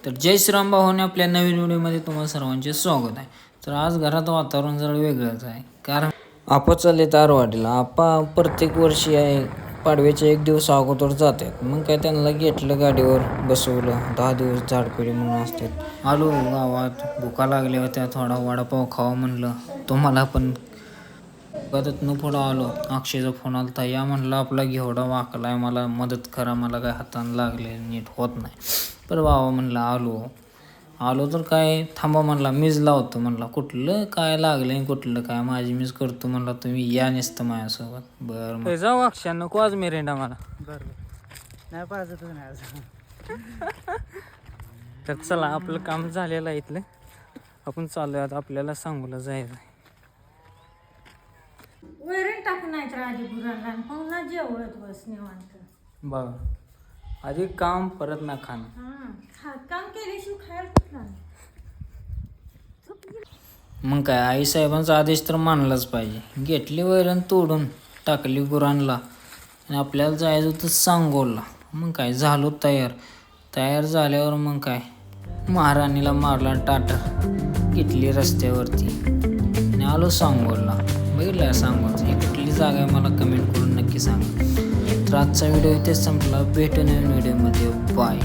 तर जय श्रीराम भाऊने आपल्या नवीन व्हिडिओमध्ये तुम्हाला सर्वांचे स्वागत आहे. तर आज घरात वातावरण जरा वेगळंच आहे, कारण आपा चालले तारवाडीला. आपा प्रत्येक वर्षी आहे पाडव्याच्या एक दिवस अगोदर जातात. मग काय त्यांना घेतलं, गाडीवर बसवलं. 10 दिवस झाडपिळी म्हणून असतात. आलो गावात, भुका लागल्या होत्या, थोडा वडापाव खावा म्हणलं. तुम्हाला पण न पुढं आलो. अक्षयचा फोन आला होता, या म्हणलं आपला घेवडा वाकलाय, मला मदत करा, मला काय हातानं लागले, नीट होत नाही. पर बाबा म्हणलं आलो तर काय थांबा म्हणला, मीच लावतो म्हणला. कुठलं काय लागलं कुठलं काय, माझी मीच करतो म्हणला, तुम्ही या नसतं माझ्यासोबत. बरं मग जाऊ अक्षय, नको आज मिरेंडा मला. बरं नाही पाहिजे नाही आज. तर चला, आपलं काम झालेलं आहे इथलं. आपण चालूया आता, आपल्याला सांगूला जायचं आहे. वैरण टाकून नाही तर आधी गुरांना पुन्हा जेवत बस निवांत. बघा, आधी काम परत ना खाणं. काम केल्याशिवाय खायला कुठला. मग काय, आईसाहेबांचा आदेश तर मानलाच पाहिजे. घेतली वैरण तोडून, टाकली गुरांना आणि आपल्याला जायचं होतं सांगोलला. मग काय झालो तयार झाल्यावर मग काय महाराणीला मारला टाटर, घेतली रस्त्यावरती आणि आलो सांगोलला. बघितलं सांगोलचं ही कुठली जागा आहे, मला कमेंट करून नक्की सांगा. तर आजचा व्हिडिओ इथेच संपला. भेटू नवीन व्हिडिओमध्ये. बाय.